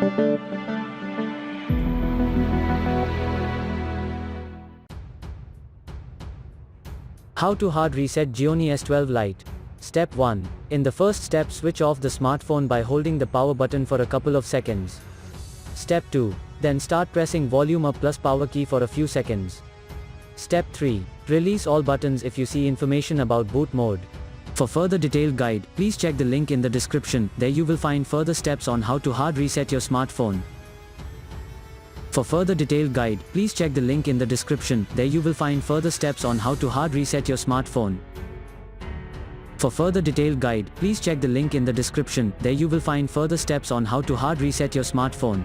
How to hard reset Gionee S12 Lite. Step 1. In the first step, switch off the smartphone by holding the power button for a couple of seconds. Step 2. Then start pressing volume up plus power key for a few seconds. Step 3. Release all buttons if you see information about boot mode. For further detailed guide, please check the link in the description. There you will find further steps on how to hard reset your smartphone. For further detailed guide, please check the link in the description. There you will find further steps on how to hard reset your smartphone. For further detailed guide, please check the link in the description. There you will find further steps on how to hard reset your smartphone.